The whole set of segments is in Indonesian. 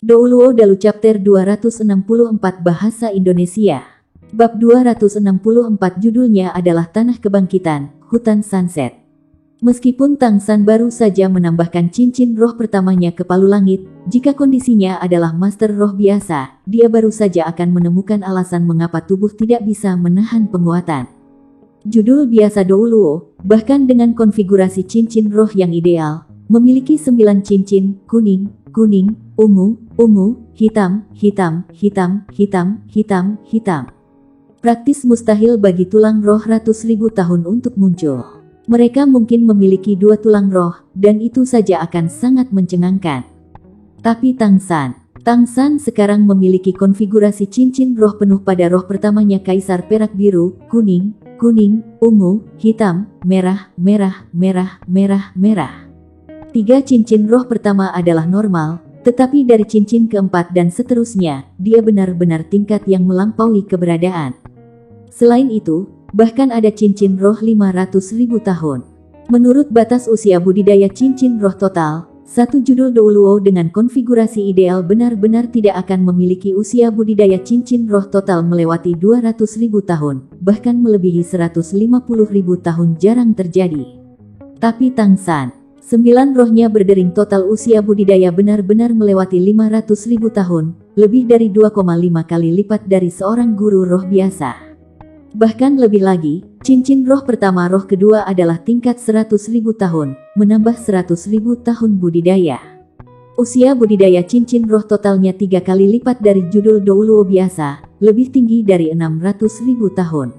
Douluo Dalu Chapter 264 Bahasa Indonesia. Bab 264 judulnya adalah Tanah Kebangkitan, Hutan Sunset. Meskipun Tang San baru saja menambahkan cincin roh pertamanya ke palu langit, jika kondisinya adalah master roh biasa, dia baru saja akan menemukan alasan mengapa tubuh tidak bisa menahan penguatan. Judul biasa Douluo, bahkan dengan konfigurasi cincin roh yang ideal, memiliki 9 cincin, kuning, ungu, hitam, hitam. Praktis mustahil bagi tulang roh ratus ribu tahun untuk muncul. Mereka mungkin memiliki 2 tulang roh, dan itu saja akan sangat mencengangkan. Tapi Tang San sekarang memiliki konfigurasi cincin roh penuh pada roh pertamanya Kaisar Perak Biru, kuning, ungu, hitam, merah. 3 cincin roh pertama adalah normal, tetapi dari cincin keempat dan seterusnya, dia benar-benar tingkat yang melampaui keberadaan. Selain itu, bahkan ada cincin roh 500.000 tahun. Menurut batas usia budidaya cincin roh total, satu judul Douluo dengan konfigurasi ideal benar-benar tidak akan memiliki usia budidaya cincin roh total melewati 200.000 tahun, bahkan melebihi 150.000 tahun jarang terjadi. Tapi Tang San, 9 rohnya berdering total usia budidaya benar-benar melewati 500.000 tahun, lebih dari 2,5 kali lipat dari seorang guru roh biasa. Bahkan lebih lagi, cincin roh pertama roh kedua adalah tingkat 100.000 tahun, menambah 100.000 tahun budidaya. Usia budidaya cincin roh totalnya 3 kali lipat dari judul Douluo biasa, lebih tinggi dari 600.000 tahun.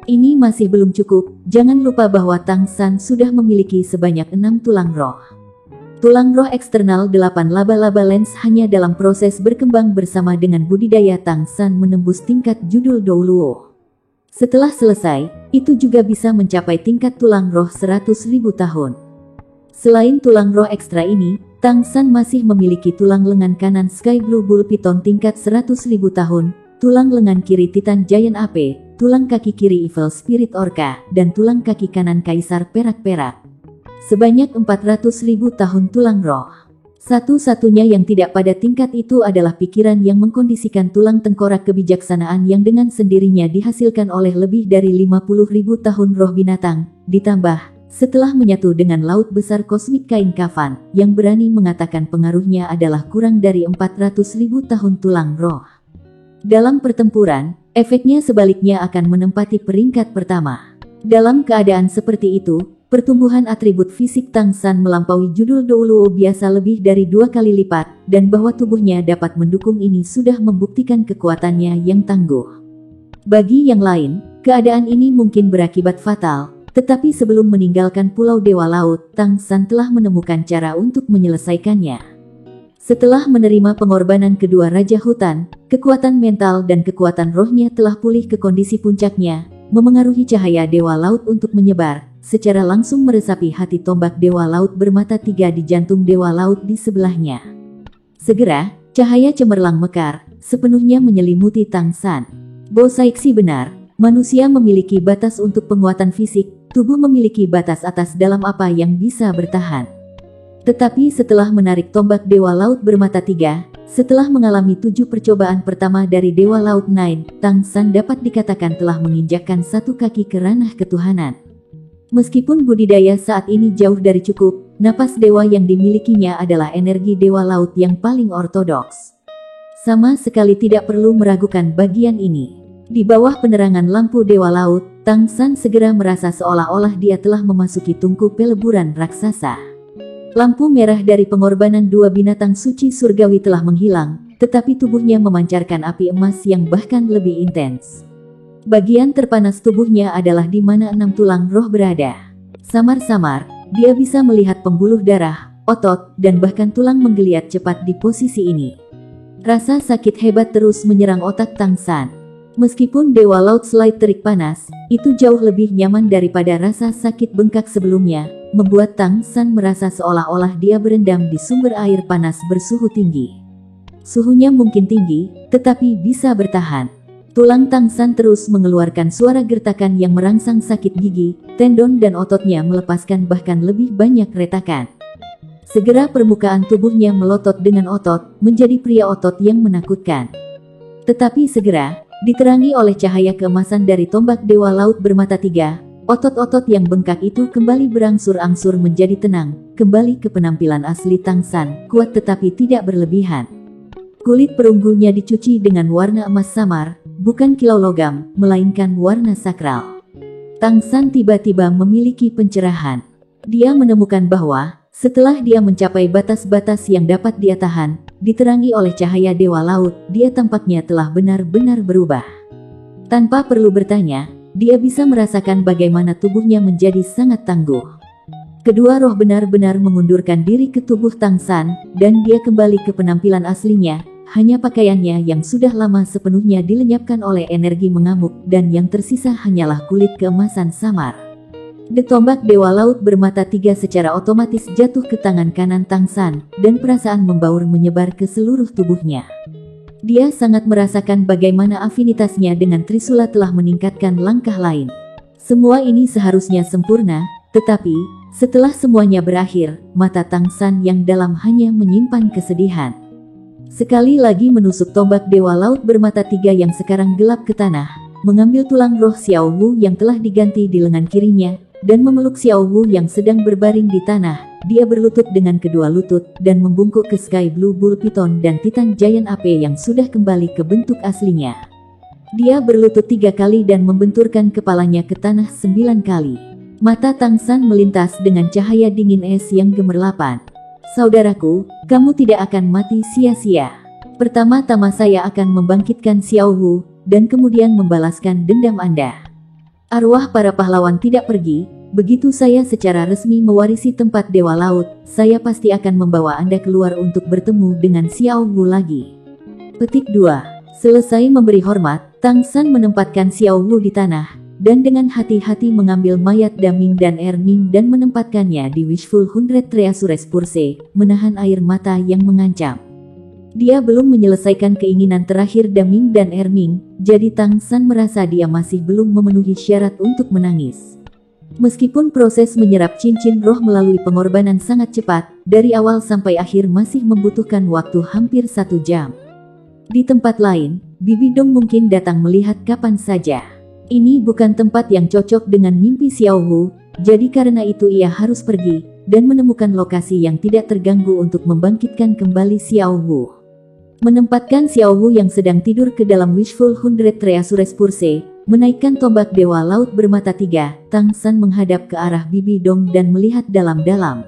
Ini masih belum cukup, jangan lupa bahwa Tang San sudah memiliki sebanyak 6 tulang roh. Tulang roh eksternal 8 laba-laba lens hanya dalam proses berkembang bersama dengan budidaya Tang San menembus tingkat judul Douluo. Setelah selesai, itu juga bisa mencapai tingkat tulang roh 100.000 tahun. Selain tulang roh ekstra ini, Tang San masih memiliki tulang lengan kanan Sky Blue Bull Python tingkat 100.000 tahun, tulang lengan kiri Titan Giant Ape, tulang kaki kiri Evil Spirit Orca, dan tulang kaki kanan Kaisar Perak. Sebanyak 400.000 tahun tulang roh. Satu-satunya yang tidak pada tingkat itu adalah pikiran yang mengkondisikan tulang tengkorak kebijaksanaan yang dengan sendirinya dihasilkan oleh lebih dari 50.000 tahun roh binatang, ditambah, setelah menyatu dengan laut besar kosmik kain kafan, yang berani mengatakan pengaruhnya adalah kurang dari 400.000 tahun tulang roh. Dalam pertempuran, efeknya sebaliknya akan menempati peringkat pertama. Dalam keadaan seperti itu, pertumbuhan atribut fisik Tang San melampaui judul Douluo biasa lebih dari 2 kali lipat, dan bahwa tubuhnya dapat mendukung ini sudah membuktikan kekuatannya yang tangguh. Bagi yang lain, keadaan ini mungkin berakibat fatal, tetapi sebelum meninggalkan Pulau Dewa Laut, Tang San telah menemukan cara untuk menyelesaikannya. Setelah menerima pengorbanan kedua Raja Hutan, kekuatan mental dan kekuatan rohnya telah pulih ke kondisi puncaknya, memengaruhi cahaya Dewa Laut untuk menyebar, secara langsung meresapi hati tombak Dewa Laut bermata 3 di jantung Dewa Laut di sebelahnya. Segera, cahaya cemerlang mekar, sepenuhnya menyelimuti Tang San. Bo Saiksi benar, manusia memiliki batas untuk penguatan fisik, tubuh memiliki batas atas dalam apa yang bisa bertahan. Tetapi setelah menarik tombak Dewa Laut bermata 3, setelah mengalami 7 percobaan pertama dari Dewa Laut 9, Tang San dapat dikatakan telah menginjakkan 1 kaki ke ranah ketuhanan. Meskipun budidaya saat ini jauh dari cukup, napas dewa yang dimilikinya adalah energi Dewa Laut yang paling ortodoks. Sama sekali tidak perlu meragukan bagian ini. Di bawah penerangan lampu Dewa Laut, Tang San segera merasa seolah-olah dia telah memasuki tungku peleburan raksasa. Lampu merah dari pengorbanan 2 binatang suci surgawi telah menghilang, tetapi tubuhnya memancarkan api emas yang bahkan lebih intens. Bagian terpanas tubuhnya adalah di mana 6 tulang roh berada. Samar-samar, dia bisa melihat pembuluh darah, otot, dan bahkan tulang menggeliat cepat di posisi ini. Rasa sakit hebat terus menyerang otak Tang San. Meskipun Dewa Laut Slide terik panas, itu jauh lebih nyaman daripada rasa sakit bengkak sebelumnya, membuat Tang San merasa seolah-olah dia berendam di sumber air panas bersuhu tinggi. Suhunya mungkin tinggi, tetapi bisa bertahan. Tulang Tang San terus mengeluarkan suara gertakan yang merangsang sakit gigi, tendon dan ototnya melepaskan bahkan lebih banyak retakan. Segera permukaan tubuhnya melotot dengan otot, menjadi pria otot yang menakutkan. Tetapi segera, diterangi oleh cahaya keemasan dari tombak Dewa Laut bermata tiga, otot-otot yang bengkak itu kembali berangsur-angsur menjadi tenang, kembali ke penampilan asli Tang San, kuat tetapi tidak berlebihan. Kulit perunggunya dicuci dengan warna emas samar, bukan kilau logam, melainkan warna sakral. Tang San tiba-tiba memiliki pencerahan. Dia menemukan bahwa, setelah dia mencapai batas-batas yang dapat dia tahan, diterangi oleh cahaya Dewa Laut, dia tampaknya telah benar-benar berubah. Tanpa perlu bertanya, dia bisa merasakan bagaimana tubuhnya menjadi sangat tangguh. Kedua roh benar-benar mengundurkan diri ke tubuh Tang San, dan dia kembali ke penampilan aslinya. Hanya pakaiannya yang sudah lama sepenuhnya dilenyapkan oleh energi mengamuk, dan yang tersisa hanyalah kulit keemasan samar. Tombak Dewa Laut bermata tiga secara otomatis jatuh ke tangan kanan Tang San, dan perasaan membaur menyebar ke seluruh tubuhnya. Dia sangat merasakan bagaimana afinitasnya dengan Trisula telah meningkatkan langkah lain. Semua ini seharusnya sempurna, tetapi, setelah semuanya berakhir, mata Tang San yang dalam hanya menyimpan kesedihan. Sekali lagi menusuk tombak Dewa Laut bermata tiga yang sekarang gelap ke tanah, mengambil tulang roh Xiao Wu yang telah diganti di lengan kirinya, dan memeluk Xiao Wu yang sedang berbaring di tanah. Dia berlutut dengan kedua lutut, dan membungkuk ke Sky Blue Bull Python dan Titan Giant Ape yang sudah kembali ke bentuk aslinya. Dia berlutut 3 kali dan membenturkan kepalanya ke tanah 9 kali. Mata Tang San melintas dengan cahaya dingin es yang gemerlapan. Saudaraku, kamu tidak akan mati sia-sia. Pertama-tama saya akan membangkitkan Xiao Wu, dan kemudian membalaskan dendam Anda. Arwah para pahlawan tidak pergi, begitu saya secara resmi mewarisi tempat Dewa Laut, saya pasti akan membawa Anda keluar untuk bertemu dengan Xiao Wu lagi. Petik 2. Selesai memberi hormat, Tang San menempatkan Xiao Wu di tanah, dan dengan hati-hati mengambil mayat Daming dan Erming dan menempatkannya di Wishful 100 Treasures Purse, menahan air mata yang mengancam. Dia belum menyelesaikan keinginan terakhir Daming dan Erming, jadi Tang San merasa dia masih belum memenuhi syarat untuk menangis. Meskipun proses menyerap cincin roh melalui pengorbanan sangat cepat, dari awal sampai akhir masih membutuhkan waktu hampir 1 jam. Di tempat lain, Bibi Dong mungkin datang melihat kapan saja. Ini bukan tempat yang cocok dengan mimpi Xiao Wu, jadi karena itu ia harus pergi, dan menemukan lokasi yang tidak terganggu untuk membangkitkan kembali Xiao Wu. Menempatkan Xiao Wu yang sedang tidur ke dalam Wishful 100 Treasures Purse, menaikkan tombak Dewa Laut bermata tiga, Tang San menghadap ke arah Bibi Dong dan melihat dalam-dalam.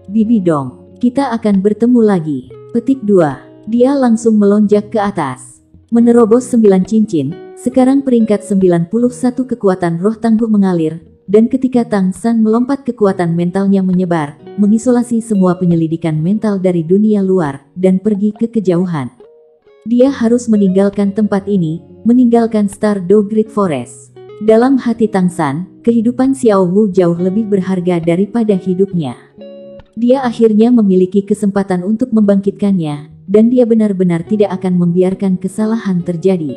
Bibi Dong, kita akan bertemu lagi. Petik 2. Dia langsung melonjak ke atas. Menerobos 9 cincin, sekarang peringkat 91 kekuatan roh tangguh mengalir, dan ketika Tang San melompat kekuatan mentalnya menyebar, mengisolasi semua penyelidikan mental dari dunia luar, dan pergi ke kejauhan. Dia harus meninggalkan tempat ini, meninggalkan Stardew Great Forest. Dalam hati Tang San, kehidupan Xiao Wu jauh lebih berharga daripada hidupnya. Dia akhirnya memiliki kesempatan untuk membangkitkannya, dan dia benar-benar tidak akan membiarkan kesalahan terjadi.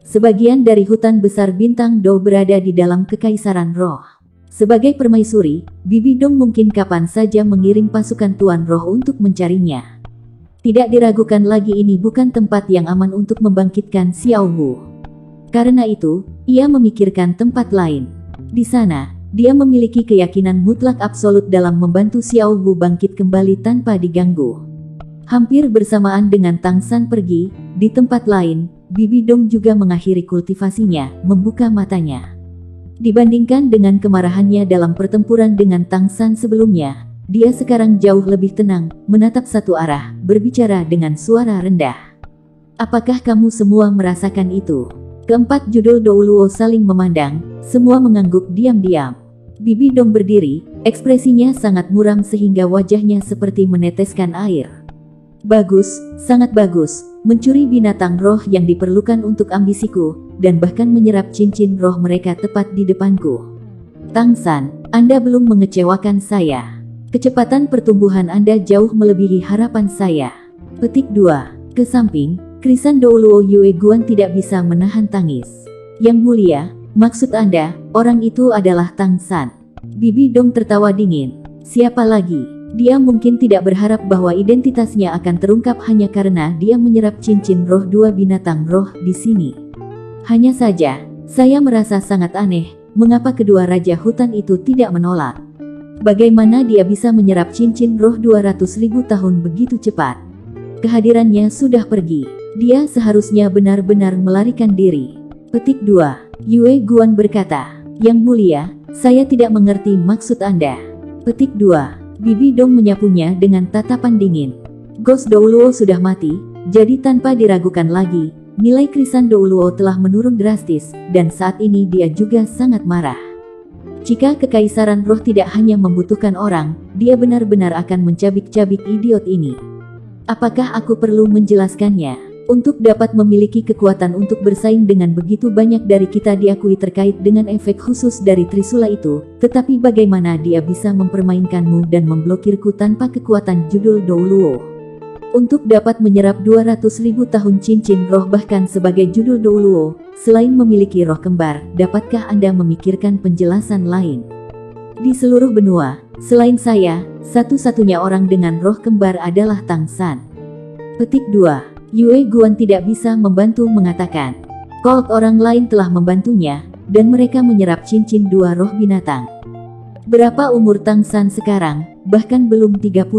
Sebagian dari hutan besar bintang Do berada di dalam kekaisaran roh. Sebagai permaisuri, Bibi Dong mungkin kapan saja mengirim pasukan Tuan Roh untuk mencarinya. Tidak diragukan lagi ini bukan tempat yang aman untuk membangkitkan Xiao Wu. Karena itu, ia memikirkan tempat lain. Di sana, dia memiliki keyakinan mutlak absolut dalam membantu Xiao Wu bangkit kembali tanpa diganggu. Hampir bersamaan dengan Tang San pergi, di tempat lain, Bibi Dong juga mengakhiri kultivasinya, membuka matanya. Dibandingkan dengan kemarahannya dalam pertempuran dengan Tang San sebelumnya, dia sekarang jauh lebih tenang, menatap satu arah, berbicara dengan suara rendah. Apakah kamu semua merasakan itu? Keempat judul Douluo saling memandang, semua mengangguk diam-diam. Bibi Dong berdiri, ekspresinya sangat muram sehingga wajahnya seperti meneteskan air. Bagus, sangat bagus, mencuri binatang roh yang diperlukan untuk ambisiku, dan bahkan menyerap cincin roh mereka tepat di depanku. Tang San, Anda belum mengecewakan saya. Kecepatan pertumbuhan Anda jauh melebihi harapan saya. Petik 2. Ke samping, Krisan Douluo Yue Guan tidak bisa menahan tangis. Yang mulia, maksud Anda, orang itu adalah Tang San. Bibi Dong tertawa dingin. Siapa lagi? Dia mungkin tidak berharap bahwa identitasnya akan terungkap hanya karena dia menyerap cincin roh dua binatang roh di sini. Hanya saja, saya merasa sangat aneh, mengapa kedua raja hutan itu tidak menolak. Bagaimana dia bisa menyerap cincin roh 200.000 tahun begitu cepat? Kehadirannya sudah pergi. Dia seharusnya benar-benar melarikan diri. Petik 2. Yue Guan berkata, "Yang mulia, saya tidak mengerti maksud Anda." Petik 2. Bibi Dong menyapunya dengan tatapan dingin. Ghost Douluo sudah mati, jadi tanpa diragukan lagi, nilai krisan Douluo telah menurun drastis, dan saat ini dia juga sangat marah. Jika kekaisaran roh tidak hanya membutuhkan orang, dia benar-benar akan mencabik-cabik idiot ini. Apakah aku perlu menjelaskannya? Untuk dapat memiliki kekuatan untuk bersaing dengan begitu banyak dari kita diakui terkait dengan efek khusus dari Trisula itu, tetapi bagaimana dia bisa mempermainkanmu dan memblokirku tanpa kekuatan judul Douluo? Untuk dapat menyerap 200.000 tahun cincin roh bahkan sebagai judul Douluo, selain memiliki roh kembar, dapatkah Anda memikirkan penjelasan lain? Di seluruh benua, selain saya, satu-satunya orang dengan roh kembar adalah Tang San. Petik 2. Yue Guan tidak bisa membantu mengatakan. Colt orang lain telah membantunya, dan mereka menyerap cincin dua roh binatang. Berapa umur Tang San sekarang? Bahkan belum 30.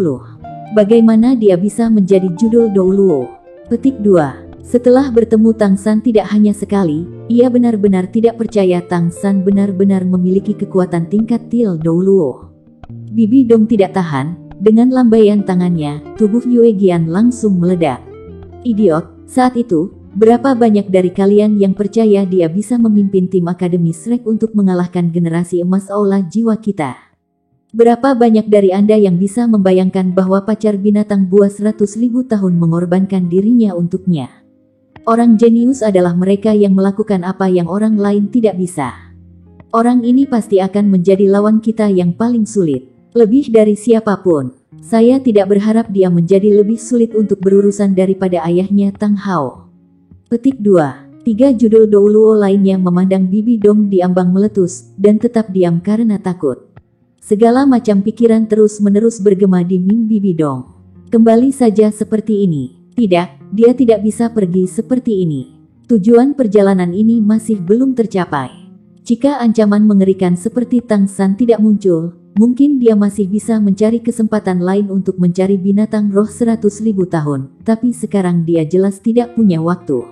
Bagaimana dia bisa menjadi judul Douluo? Petik 2. Setelah bertemu Tang San tidak hanya sekali, ia benar-benar tidak percaya Tang San benar-benar memiliki kekuatan tingkat Til Douluo. Bibi Dong tidak tahan, dengan lambaian tangannya, tubuh Yue Gian langsung meledak. Idiot, saat itu, berapa banyak dari kalian yang percaya dia bisa memimpin tim Akademi Shrek untuk mengalahkan generasi emas aula jiwa kita? Berapa banyak dari Anda yang bisa membayangkan bahwa pacar binatang buas 100.000 tahun mengorbankan dirinya untuknya? Orang jenius adalah mereka yang melakukan apa yang orang lain tidak bisa. Orang ini pasti akan menjadi lawan kita yang paling sulit, lebih dari siapapun. Saya tidak berharap dia menjadi lebih sulit untuk berurusan daripada ayahnya Tang Hao. Petik 2. 3 judul Douluo lainnya memandang Bibi Dong di ambang meletus, dan tetap diam karena takut. Segala macam pikiran terus-menerus bergema di Ming Bibi Dong. Kembali saja seperti ini. Tidak, dia tidak bisa pergi seperti ini. Tujuan perjalanan ini masih belum tercapai. Jika ancaman mengerikan seperti Tang San tidak muncul, mungkin dia masih bisa mencari kesempatan lain untuk mencari binatang roh 100.000 tahun, tapi sekarang dia jelas tidak punya waktu.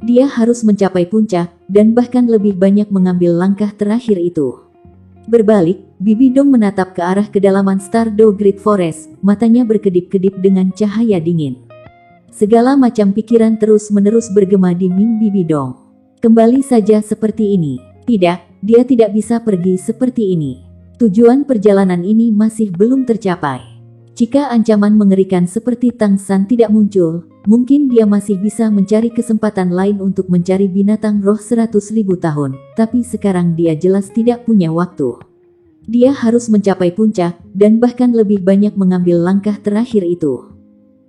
Dia harus mencapai puncak, dan bahkan lebih banyak mengambil langkah terakhir itu. Berbalik, Bibi Dong menatap ke arah kedalaman Stardew Great Forest, matanya berkedip-kedip dengan cahaya dingin. Segala macam pikiran terus-menerus bergema di Ming Bibi Dong. Kembali saja seperti ini. Tidak, dia tidak bisa pergi seperti ini. Tujuan perjalanan ini masih belum tercapai. Jika ancaman mengerikan seperti Tang San tidak muncul, mungkin dia masih bisa mencari kesempatan lain untuk mencari binatang roh 100.000 tahun, tapi sekarang dia jelas tidak punya waktu. Dia harus mencapai puncak, dan bahkan lebih banyak mengambil langkah terakhir itu.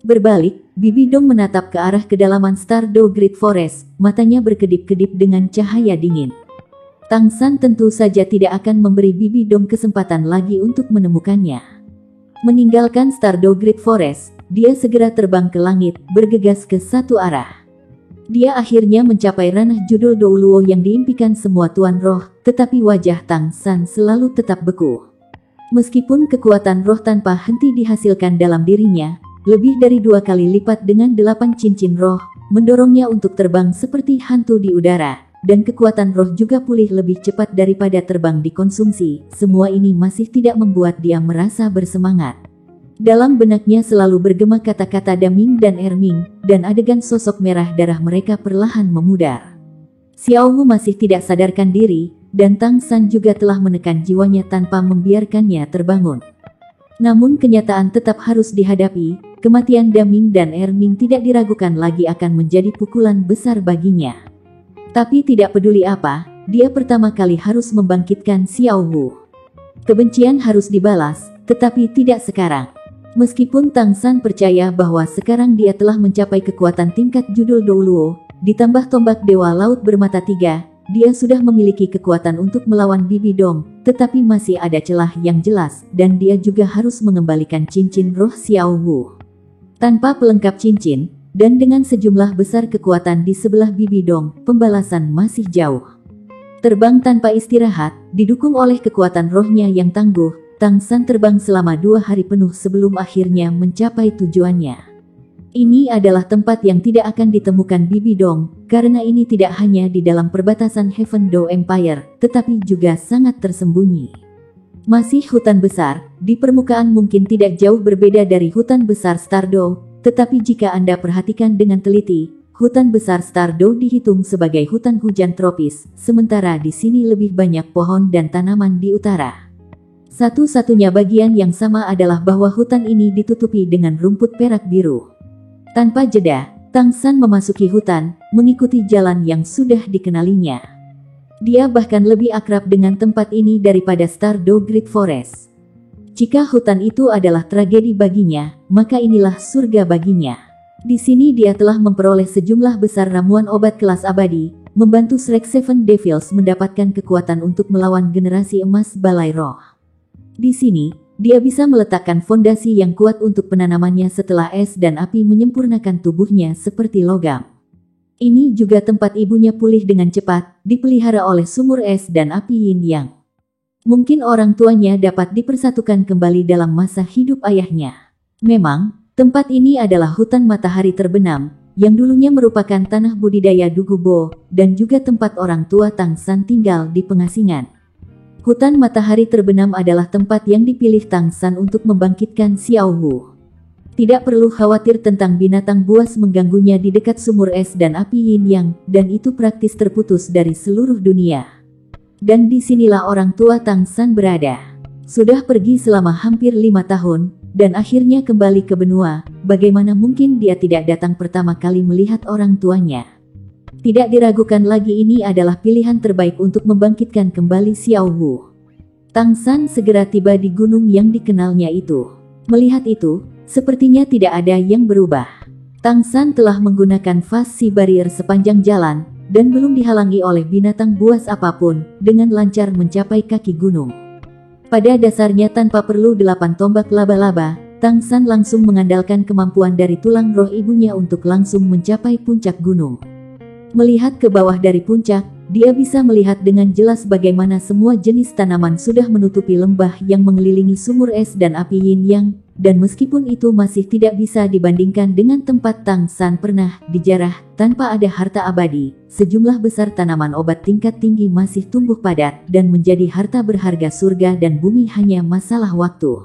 Berbalik, Bibi Dong menatap ke arah kedalaman Stardew Great Forest, matanya berkedip-kedip dengan cahaya dingin. Tang San tentu saja tidak akan memberi Bibi Dong kesempatan lagi untuk menemukannya. Meninggalkan Stardew Great Forest, dia segera terbang ke langit, bergegas ke satu arah. Dia akhirnya mencapai ranah judul Douluo yang diimpikan semua tuan roh, tetapi wajah Tang San selalu tetap beku. Meskipun kekuatan roh tanpa henti dihasilkan dalam dirinya, lebih dari 2 kali lipat dengan 8 cincin roh, mendorongnya untuk terbang seperti hantu di udara. Dan kekuatan roh juga pulih lebih cepat daripada terbang dikonsumsi, semua ini masih tidak membuat dia merasa bersemangat. Dalam benaknya selalu bergema kata-kata Daming dan Erming, dan adegan sosok merah darah mereka perlahan memudar. Xiao Wu masih tidak sadarkan diri, dan Tang San juga telah menekan jiwanya tanpa membiarkannya terbangun. Namun kenyataan tetap harus dihadapi, kematian Daming dan Erming tidak diragukan lagi akan menjadi pukulan besar baginya. Tapi tidak peduli apa, dia pertama kali harus membangkitkan Xiao Wu. Kebencian harus dibalas, tetapi tidak sekarang. Meskipun Tang San percaya bahwa sekarang dia telah mencapai kekuatan tingkat judul Douluo, ditambah tombak Dewa Laut bermata 3, dia sudah memiliki kekuatan untuk melawan Bibi Dong, tetapi masih ada celah yang jelas, dan dia juga harus mengembalikan cincin roh Xiao Wu. Tanpa pelengkap cincin, dan dengan sejumlah besar kekuatan di sebelah Bibi Dong, pembalasan masih jauh. Terbang tanpa istirahat, didukung oleh kekuatan rohnya yang tangguh, Tang San terbang selama 2 hari penuh sebelum akhirnya mencapai tujuannya. Ini adalah tempat yang tidak akan ditemukan Bibi Dong, karena ini tidak hanya di dalam perbatasan Heaven Dou Empire, tetapi juga sangat tersembunyi. Masih hutan besar, di permukaan mungkin tidak jauh berbeda dari hutan besar Stardow, tetapi jika Anda perhatikan dengan teliti, hutan besar Stardow dihitung sebagai hutan hujan tropis, sementara di sini lebih banyak pohon dan tanaman di utara. Satu-satunya bagian yang sama adalah bahwa hutan ini ditutupi dengan rumput perak biru. Tanpa jeda, Tang San memasuki hutan, mengikuti jalan yang sudah dikenalinya. Dia bahkan lebih akrab dengan tempat ini daripada Stardow Great Forest. Jika hutan itu adalah tragedi baginya, maka inilah surga baginya. Di sini dia telah memperoleh sejumlah besar ramuan obat kelas abadi, membantu Shrek Seven Devils mendapatkan kekuatan untuk melawan generasi emas Balai Roh. Di sini, dia bisa meletakkan fondasi yang kuat untuk penanamannya setelah es dan api menyempurnakan tubuhnya seperti logam. Ini juga tempat ibunya pulih dengan cepat, dipelihara oleh sumur es dan api yin yang. Mungkin orang tuanya dapat dipersatukan kembali dalam masa hidup ayahnya. Memang, tempat ini adalah hutan matahari terbenam, yang dulunya merupakan tanah budidaya Dugubo, dan juga tempat orang tua Tang San tinggal di pengasingan. Hutan matahari terbenam adalah tempat yang dipilih Tang San untuk membangkitkan Xiao Wu. Tidak perlu khawatir tentang binatang buas mengganggunya di dekat sumur es dan api yin yang, dan itu praktis terputus dari seluruh dunia. Dan disinilah orang tua Tang San berada. Sudah pergi selama hampir 5 tahun, dan akhirnya kembali ke benua, bagaimana mungkin dia tidak datang pertama kali melihat orang tuanya. Tidak diragukan lagi ini adalah pilihan terbaik untuk membangkitkan kembali Xiao Wu. Tang San segera tiba di gunung yang dikenalnya itu. Melihat itu, sepertinya tidak ada yang berubah. Tang San telah menggunakan fast sea barrier sepanjang jalan, dan belum dihalangi oleh binatang buas apapun, dengan lancar mencapai kaki gunung. Pada dasarnya tanpa perlu 8 tombak laba-laba, Tang San langsung mengandalkan kemampuan dari tulang roh ibunya untuk langsung mencapai puncak gunung. Melihat ke bawah dari puncak, dia bisa melihat dengan jelas bagaimana semua jenis tanaman sudah menutupi lembah yang mengelilingi sumur es dan api yin yang, dan meskipun itu masih tidak bisa dibandingkan dengan tempat Tang San pernah dijarah, tanpa ada harta abadi, sejumlah besar tanaman obat tingkat tinggi masih tumbuh padat, dan menjadi harta berharga surga dan bumi hanya masalah waktu.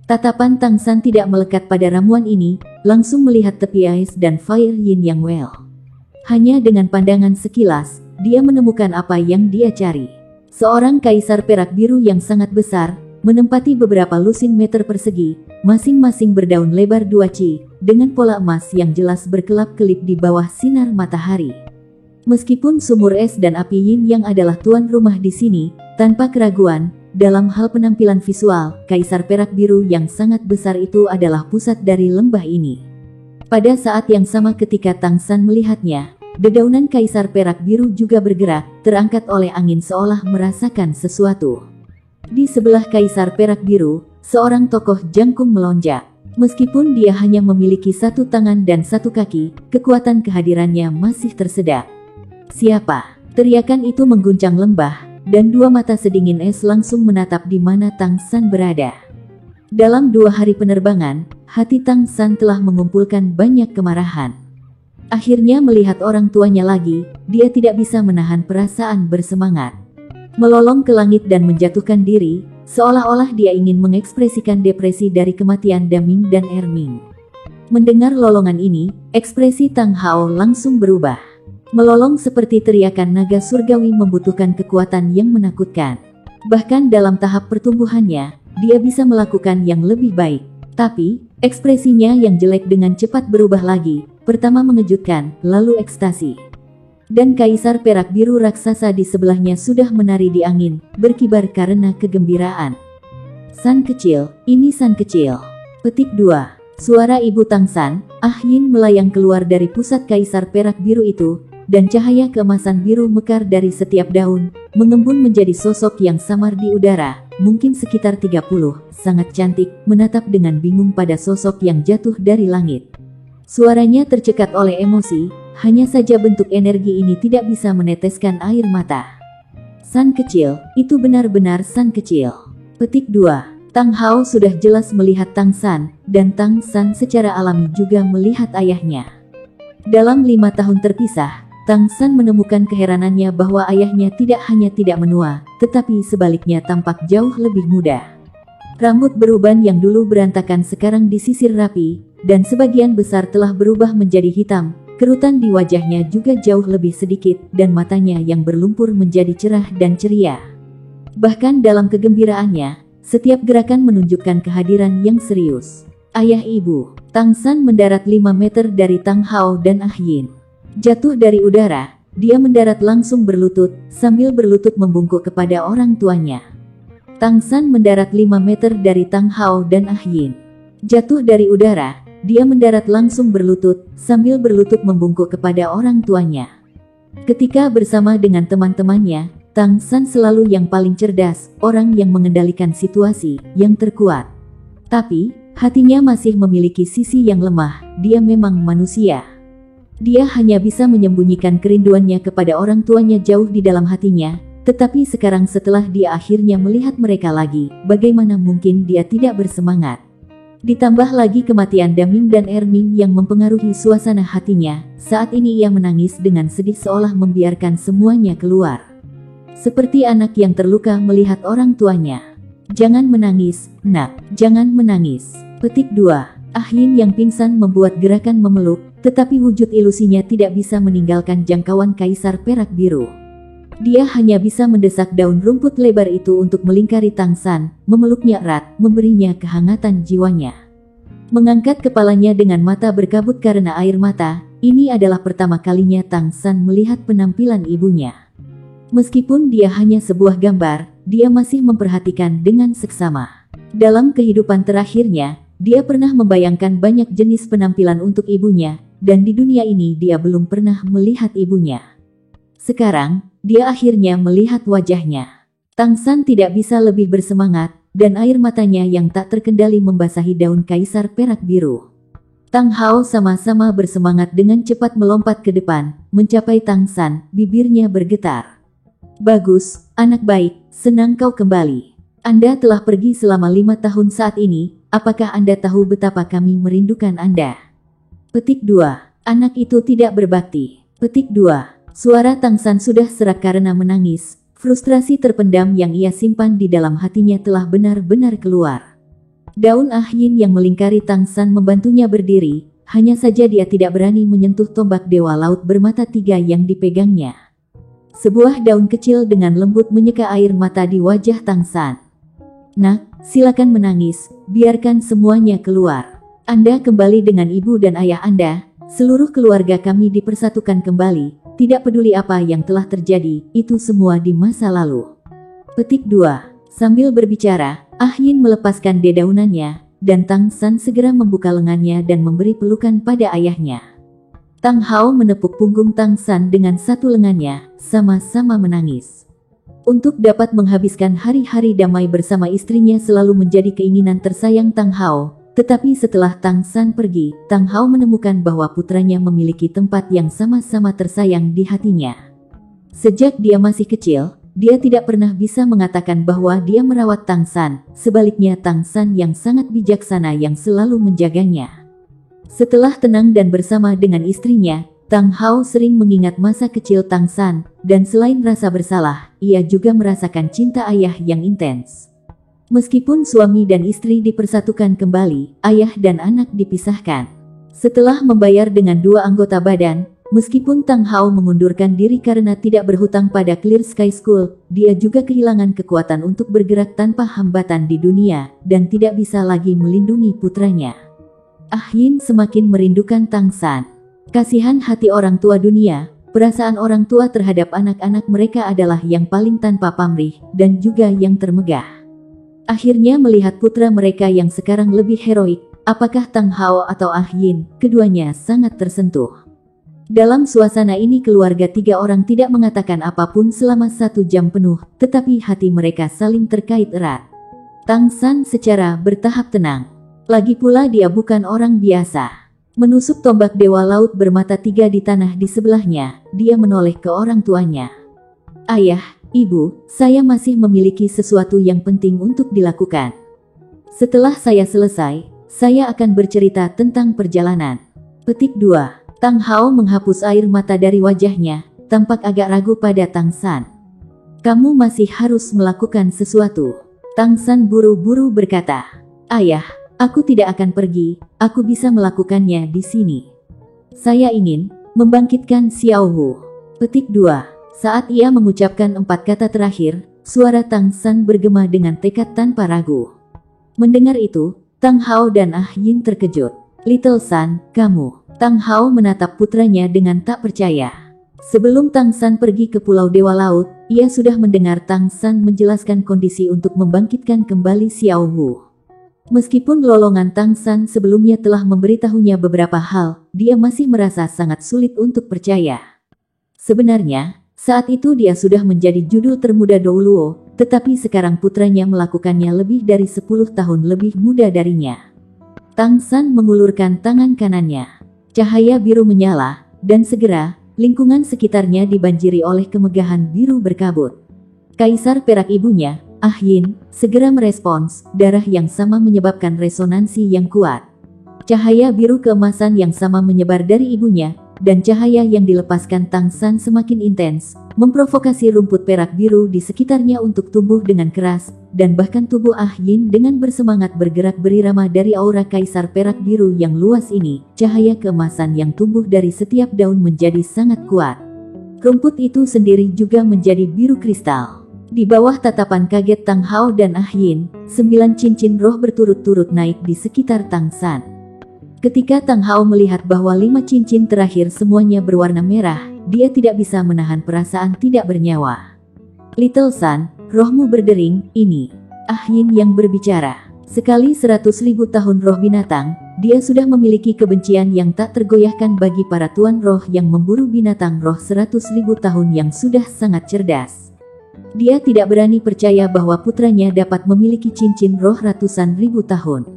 Tatapan Tang San tidak melekat pada ramuan ini, langsung melihat tepi Ice dan Fire Yin Yang Well. Hanya dengan pandangan sekilas, dia menemukan apa yang dia cari. Seorang kaisar perak biru yang sangat besar, menempati beberapa lusin meter persegi, masing-masing berdaun lebar 2 ci, dengan pola emas yang jelas berkelap-kelip di bawah sinar matahari. Meskipun sumur es dan api yin yang adalah tuan rumah di sini, tanpa keraguan, dalam hal penampilan visual, kaisar perak biru yang sangat besar itu adalah pusat dari lembah ini. Pada saat yang sama ketika Tang San melihatnya, dedaunan kaisar perak biru juga bergerak, terangkat oleh angin seolah merasakan sesuatu. Di sebelah kaisar perak biru, seorang tokoh jangkung melonjak. Meskipun dia hanya memiliki 1 tangan dan 1 kaki, kekuatan kehadirannya masih tersedak. Siapa? Teriakan itu mengguncang lembah, dan 2 mata sedingin es langsung menatap di mana Tang San berada. Dalam 2 hari penerbangan, hati Tang San telah mengumpulkan banyak kemarahan. Akhirnya melihat orang tuanya lagi, dia tidak bisa menahan perasaan bersemangat. Melolong ke langit dan menjatuhkan diri, seolah-olah dia ingin mengekspresikan depresi dari kematian Daming dan Erming. Mendengar lolongan ini, ekspresi Tang Hao langsung berubah. Melolong seperti teriakan naga surgawi membutuhkan kekuatan yang menakutkan. Bahkan dalam tahap pertumbuhannya, dia bisa melakukan yang lebih baik. Tapi, ekspresinya yang jelek dengan cepat berubah lagi, pertama mengejutkan, lalu ekstasi. Dan kaisar perak biru raksasa di sebelahnya sudah menari di angin, berkibar karena kegembiraan. San kecil, ini San kecil. Petik 2. Suara ibu Tang San, Ah Yin melayang keluar dari pusat kaisar perak biru itu, dan cahaya keemasan biru mekar dari setiap daun, mengembun menjadi sosok yang samar di udara, mungkin sekitar 30, sangat cantik, menatap dengan bingung pada sosok yang jatuh dari langit. Suaranya tercekat oleh emosi, hanya saja bentuk energi ini tidak bisa meneteskan air mata. San kecil, itu benar-benar San kecil. Petik 2. Tang Hao sudah jelas melihat Tang San, dan Tang San secara alami juga melihat ayahnya. Dalam 5 tahun terpisah, Tang San menemukan keheranannya bahwa ayahnya tidak hanya tidak menua, tetapi sebaliknya tampak jauh lebih muda. Rambut beruban yang dulu berantakan sekarang disisir rapi, dan sebagian besar telah berubah menjadi hitam. Kerutan di wajahnya juga jauh lebih sedikit, dan matanya yang berlumpur menjadi cerah dan ceria. Bahkan dalam kegembiraannya, setiap gerakan menunjukkan kehadiran yang serius. Ayah ibu, Tang San mendarat 5 meter dari Tang Hao dan Ah Yin. Jatuh dari udara, dia mendarat langsung berlutut, sambil berlutut membungkuk kepada orang tuanya. Tang San mendarat 5 meter dari Tang Hao dan Ah Yin. Jatuh dari udara, dia mendarat langsung berlutut, sambil berlutut membungkuk kepada orang tuanya. Ketika bersama dengan teman-temannya, Tang San selalu yang paling cerdas, orang yang mengendalikan situasi, yang terkuat. Tapi, hatinya masih memiliki sisi yang lemah, dia memang manusia. Dia hanya bisa menyembunyikan kerinduannya kepada orang tuanya jauh di dalam hatinya, tetapi sekarang setelah dia akhirnya melihat mereka lagi, bagaimana mungkin dia tidak bersemangat. Ditambah lagi kematian Daming dan Erming yang mempengaruhi suasana hatinya, saat ini ia menangis dengan sedih seolah membiarkan semuanya keluar. Seperti anak yang terluka melihat orang tuanya. Jangan menangis, nak, jangan menangis. Petik 2. Ah Yin yang pingsan membuat gerakan memeluk, tetapi wujud ilusinya tidak bisa meninggalkan jangkauan kaisar perak biru. Dia hanya bisa mendesak daun rumput lebar itu untuk melingkari Tang San, memeluknya erat, memberinya kehangatan jiwanya. Mengangkat kepalanya dengan mata berkabut karena air mata, ini adalah pertama kalinya Tang San melihat penampilan ibunya. Meskipun dia hanya sebuah gambar, dia masih memperhatikan dengan seksama. Dalam kehidupan terakhirnya, dia pernah membayangkan banyak jenis penampilan untuk ibunya, dan di dunia ini dia belum pernah melihat ibunya. Sekarang, dia akhirnya melihat wajahnya. Tang San tidak bisa lebih bersemangat, dan air matanya yang tak terkendali membasahi daun kaisar perak biru. Tang Hao sama-sama bersemangat dengan cepat melompat ke depan, mencapai Tang San, bibirnya bergetar. Bagus, anak baik, senang kau kembali. Anda telah pergi selama 5 tahun saat ini, apakah Anda tahu betapa kami merindukan Anda? Petik 2. Anak itu tidak berbakti. Petik 2. Suara Tang San sudah serak karena menangis, frustrasi terpendam yang ia simpan di dalam hatinya telah benar-benar keluar. Daun Ah Yin yang melingkari Tang San membantunya berdiri, hanya saja dia tidak berani menyentuh tombak dewa laut bermata 3 yang dipegangnya. Sebuah daun kecil dengan lembut menyeka air mata di wajah Tang San. Nak, silakan menangis, biarkan semuanya keluar. Anda kembali dengan ibu dan ayah Anda, seluruh keluarga kami dipersatukan kembali, tidak peduli apa yang telah terjadi, itu semua di masa lalu. Petik 2. Sambil berbicara, Ah Yin melepaskan dedaunannya, dan Tang San segera membuka lengannya dan memberi pelukan pada ayahnya. Tang Hao menepuk punggung Tang San dengan satu lengannya, sama-sama menangis. Untuk dapat menghabiskan hari-hari damai bersama istrinya selalu menjadi keinginan tersayang Tang Hao, tetapi setelah Tang San pergi, Tang Hao menemukan bahwa putranya memiliki tempat yang sama-sama tersayang di hatinya. Sejak dia masih kecil, dia tidak pernah bisa mengatakan bahwa dia merawat Tang San, sebaliknya Tang San yang sangat bijaksana yang selalu menjaganya. Setelah tenang dan bersama dengan istrinya, Tang Hao sering mengingat masa kecil Tang San, dan selain rasa bersalah, ia juga merasakan cinta ayah yang intens. Meskipun suami dan istri dipersatukan kembali, ayah dan anak dipisahkan. Setelah membayar dengan 2 anggota badan, meskipun Tang Hao mengundurkan diri karena tidak berhutang pada Clear Sky School, dia juga kehilangan kekuatan untuk bergerak tanpa hambatan di dunia, dan tidak bisa lagi melindungi putranya. Ah Yin semakin merindukan Tang San. Kasihan hati orang tua dunia, perasaan orang tua terhadap anak-anak mereka adalah yang paling tanpa pamrih, dan juga yang termegah. Akhirnya melihat putra mereka yang sekarang lebih heroik, apakah Tang Hao atau Ah Yin, keduanya sangat tersentuh. Dalam suasana ini keluarga tiga orang tidak mengatakan apapun selama 1 jam penuh, tetapi hati mereka saling terkait erat. Tang San secara bertahap tenang. Lagi pula dia bukan orang biasa. Menusuk tombak Dewa Laut bermata 3 di tanah di sebelahnya, dia menoleh ke orang tuanya. Ayah, Ibu, saya masih memiliki sesuatu yang penting untuk dilakukan. Setelah saya selesai, saya akan bercerita tentang perjalanan. Petik 2. Tang Hao menghapus air mata dari wajahnya, tampak agak ragu pada Tang San. Kamu masih harus melakukan sesuatu. Tang San buru-buru berkata. Ayah, aku tidak akan pergi, aku bisa melakukannya di sini. Saya ingin membangkitkan Xiao Wu. Petik 2. Saat ia mengucapkan 4 kata terakhir, suara Tang San bergema dengan tekad tanpa ragu. Mendengar itu, Tang Hao dan Ah Yin terkejut. Little San, kamu. Tang Hao menatap putranya dengan tak percaya. Sebelum Tang San pergi ke Pulau Dewa Laut, ia sudah mendengar Tang San menjelaskan kondisi untuk membangkitkan kembali Xiao Wu. Meskipun lolongan Tang San sebelumnya telah memberitahunya beberapa hal, dia masih merasa sangat sulit untuk percaya. Sebenarnya, saat itu dia sudah menjadi judul termuda Douluo, tetapi sekarang putranya melakukannya lebih dari 10 tahun lebih muda darinya. Tang San mengulurkan tangan kanannya. Cahaya biru menyala, dan segera, lingkungan sekitarnya dibanjiri oleh kemegahan biru berkabut. Kaisar perak ibunya, Ah Yin, segera merespons, darah yang sama menyebabkan resonansi yang kuat. Cahaya biru keemasan yang sama menyebar dari ibunya, dan cahaya yang dilepaskan Tang San semakin intens, memprovokasi rumput perak biru di sekitarnya untuk tumbuh dengan keras, dan bahkan tubuh Ah Yin dengan bersemangat bergerak berirama dari aura kaisar perak biru yang luas ini. Cahaya keemasan yang tumbuh dari setiap daun menjadi sangat kuat. Rumput itu sendiri juga menjadi biru kristal. Di bawah tatapan kaget Tang Hao dan Ah Yin, 9 cincin roh berturut-turut naik di sekitar Tang San. Ketika Tang Hao melihat bahwa 5 cincin terakhir semuanya berwarna merah, dia tidak bisa menahan perasaan tidak bernyawa. Little San, rohmu berdering, ini. Ah Yin yang berbicara. Sekali 100.000 tahun roh binatang, dia sudah memiliki kebencian yang tak tergoyahkan bagi para tuan roh yang memburu binatang roh 100.000 tahun yang sudah sangat cerdas. Dia tidak berani percaya bahwa putranya dapat memiliki cincin roh ratusan ribu tahun.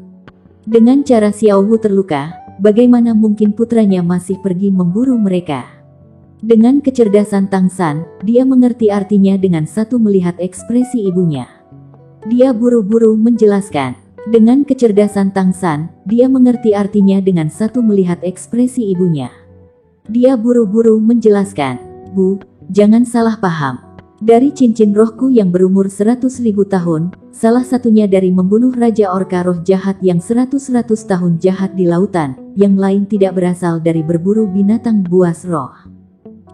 Dengan cara Xiao Wu terluka, bagaimana mungkin putranya masih pergi memburu mereka? Dengan kecerdasan Tang San, dia mengerti artinya dengan satu melihat ekspresi ibunya. Dia buru-buru menjelaskan. Dengan kecerdasan Tang San, dia mengerti artinya dengan satu melihat ekspresi ibunya. Dia buru-buru menjelaskan. Bu, jangan salah paham. Dari cincin rohku yang berumur 100.000 tahun, salah satunya dari membunuh Raja Orka roh jahat yang 100 tahun jahat di lautan, yang lain tidak berasal dari berburu binatang buas roh.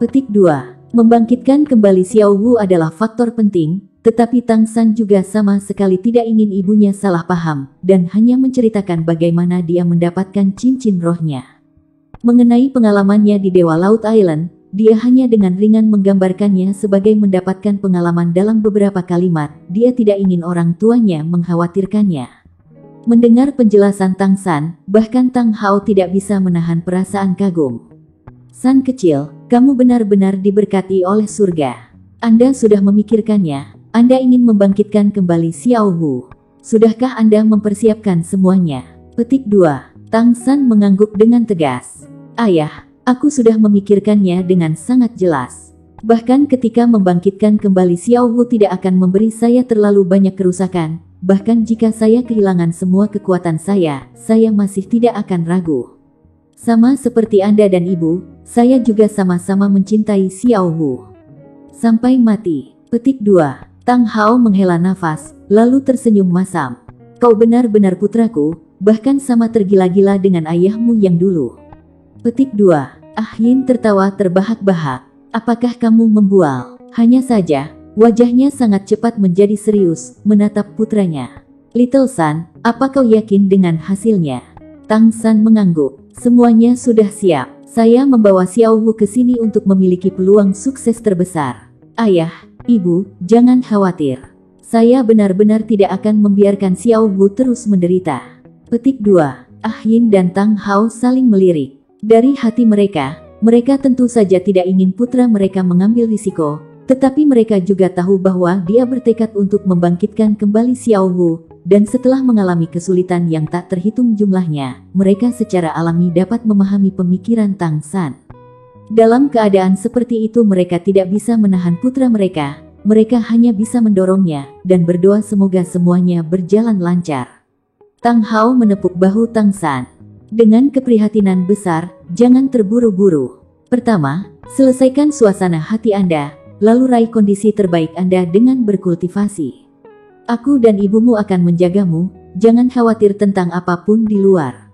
Petik 2. Membangkitkan kembali Xiao Wu adalah faktor penting, tetapi Tang San juga sama sekali tidak ingin ibunya salah paham, dan hanya menceritakan bagaimana dia mendapatkan cincin rohnya. Mengenai pengalamannya di Dewa Laut Island, dia hanya dengan ringan menggambarkannya sebagai mendapatkan pengalaman dalam beberapa kalimat. Dia tidak ingin orang tuanya mengkhawatirkannya. Mendengar penjelasan Tang San, bahkan Tang Hao tidak bisa menahan perasaan kagum. San kecil, kamu benar-benar diberkati oleh surga. Anda sudah memikirkannya. Anda ingin membangkitkan kembali Xiao Wu. Sudahkah Anda mempersiapkan semuanya? Petik 2. Tang San mengangguk dengan tegas. Ayah, aku sudah memikirkannya dengan sangat jelas. Bahkan ketika membangkitkan kembali Xiao Wu tidak akan memberi saya terlalu banyak kerusakan. Bahkan jika saya kehilangan semua kekuatan saya masih tidak akan ragu. Sama seperti Anda dan Ibu, saya juga sama-sama mencintai Xiao Wu. Sampai mati. Petik 2. Tang Hao menghela nafas, lalu tersenyum masam. Kau benar-benar putraku, bahkan sama tergila-gila dengan ayahmu yang dulu. Petik 2. Ah Yin tertawa terbahak-bahak. Apakah kamu membual? Hanya saja, wajahnya sangat cepat menjadi serius, menatap putranya. Little San, apa kau yakin dengan hasilnya? Tang San mengangguk. Semuanya sudah siap. Saya membawa Xiao Wu ke sini untuk memiliki peluang sukses terbesar. Ayah, Ibu, jangan khawatir. Saya benar-benar tidak akan membiarkan Xiao Wu terus menderita. Petik 2. Ah Yin dan Tang Hao saling melirik. Dari hati mereka, Mereka tentu saja tidak ingin putra mereka mengambil risiko, tetapi mereka juga tahu bahwa dia bertekad untuk membangkitkan kembali Xiao Wu, dan setelah mengalami kesulitan yang tak terhitung jumlahnya, mereka secara alami dapat memahami pemikiran Tang San. Dalam keadaan seperti itu mereka tidak bisa menahan putra mereka hanya bisa mendorongnya, dan berdoa semoga semuanya berjalan lancar. Tang Hao menepuk bahu Tang San. Dengan keprihatinan besar, jangan terburu-buru. Pertama, selesaikan suasana hati Anda, lalu raih kondisi terbaik Anda dengan berkultivasi. Aku dan ibumu akan menjagamu, jangan khawatir tentang apapun di luar.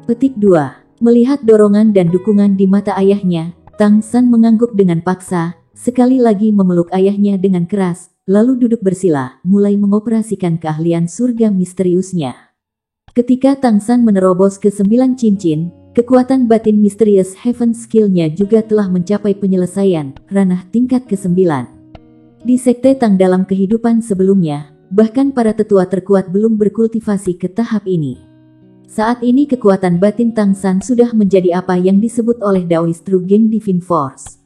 Petik 2. Melihat dorongan dan dukungan di mata ayahnya, Tang San mengangguk dengan paksa, sekali lagi memeluk ayahnya dengan keras, lalu duduk bersila, mulai mengoperasikan keahlian surga misteriusnya. Ketika Tang San menerobos ke 9 cincin, kekuatan batin Mysterious Heaven skill-nya juga telah mencapai penyelesaian ranah tingkat ke-9. Di sekte Tang dalam kehidupan sebelumnya, bahkan para tetua terkuat belum berkultivasi ke tahap ini. Saat ini kekuatan batin Tang San sudah menjadi apa yang disebut oleh Daoist True Gang Divine Force.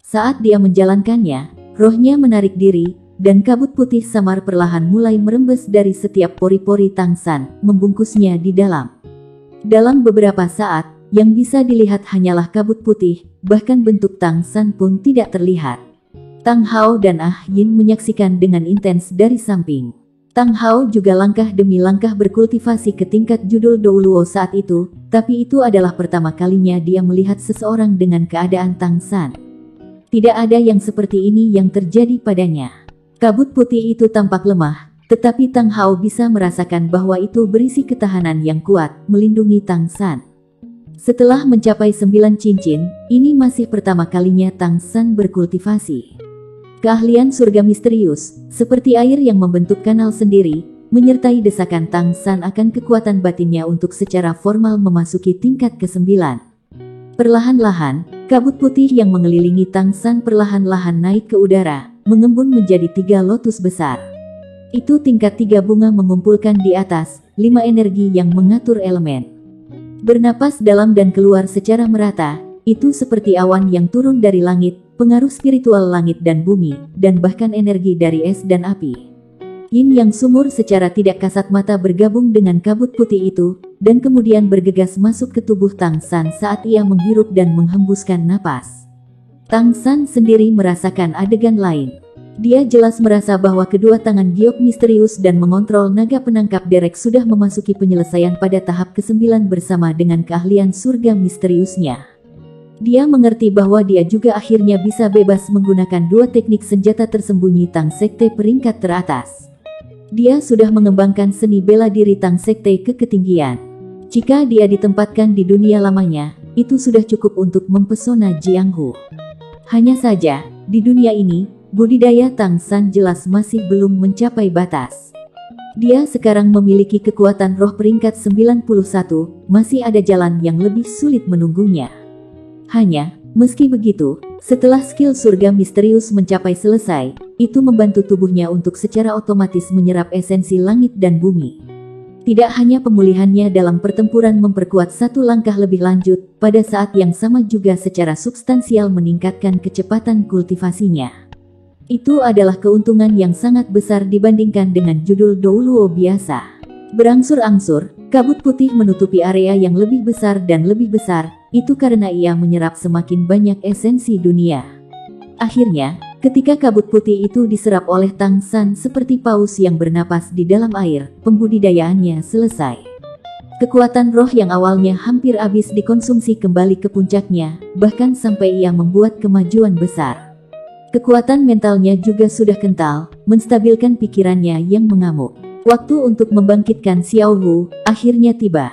Saat dia menjalankannya, rohnya menarik diri, dan kabut putih samar perlahan mulai merembes dari setiap pori-pori Tang San, membungkusnya di dalam. Dalam beberapa saat, yang bisa dilihat hanyalah kabut putih, bahkan bentuk Tang San pun tidak terlihat. Tang Hao dan Ah Yin menyaksikan dengan intens dari samping. Tang Hao juga langkah demi langkah berkultivasi ke tingkat judul Douluo saat itu, tapi itu adalah pertama kalinya dia melihat seseorang dengan keadaan Tang San. Tidak ada yang seperti ini yang terjadi padanya. Kabut putih itu tampak lemah, tetapi Tang Hao bisa merasakan bahwa itu berisi ketahanan yang kuat, melindungi Tang San. Setelah mencapai 9 cincin, ini masih pertama kalinya Tang San berkultivasi. Keahlian surga misterius, seperti air yang membentuk kanal sendiri, menyertai desakan Tang San akan kekuatan batinnya untuk secara formal memasuki tingkat ke-9. Perlahan-lahan, kabut putih yang mengelilingi Tang San perlahan-lahan naik ke udara, mengembun menjadi 3 lotus besar. Itu tingkat 3 bunga mengumpulkan di atas, 5 energi yang mengatur elemen. Bernapas dalam dan keluar secara merata, itu seperti awan yang turun dari langit, pengaruh spiritual langit dan bumi, dan bahkan energi dari es dan api. Yin yang sumur secara tidak kasat mata bergabung dengan kabut putih itu, dan kemudian bergegas masuk ke tubuh Tang San saat ia menghirup dan menghembuskan napas. Tang San sendiri merasakan adegan lain. Dia jelas merasa bahwa kedua tangan giok misterius dan mengontrol naga penangkap derek sudah memasuki penyelesaian pada tahap ke-9 bersama dengan keahlian surga misteriusnya. Dia mengerti bahwa dia juga akhirnya bisa bebas menggunakan 2 teknik senjata tersembunyi Tang Sekte peringkat teratas. Dia sudah mengembangkan seni bela diri Tang Sekte ke ketinggian. Jika dia ditempatkan di dunia lamanya, itu sudah cukup untuk mempesona Jiang Hu. Hanya saja, di dunia ini, budidaya Tang San jelas masih belum mencapai batas. Dia sekarang memiliki kekuatan roh peringkat 91, masih ada jalan yang lebih sulit menunggunya. Hanya, meski begitu, setelah skill surga misterius mencapai selesai, itu membantu tubuhnya untuk secara otomatis menyerap esensi langit dan bumi. Tidak hanya pemulihannya dalam pertempuran memperkuat 1 langkah lebih lanjut, pada saat yang sama juga secara substansial meningkatkan kecepatan kultivasinya. Itu adalah keuntungan yang sangat besar dibandingkan dengan judul Douluo biasa. Berangsur-angsur, kabut putih menutupi area yang lebih besar dan lebih besar, itu karena ia menyerap semakin banyak esensi dunia. Akhirnya, ketika kabut putih itu diserap oleh Tang San seperti paus yang bernapas di dalam air, pembudidayaannya selesai. Kekuatan roh yang awalnya hampir habis dikonsumsi kembali ke puncaknya, bahkan sampai ia membuat kemajuan besar. Kekuatan mentalnya juga sudah kental, menstabilkan pikirannya yang mengamuk. Waktu untuk membangkitkan Xiao Wu akhirnya tiba.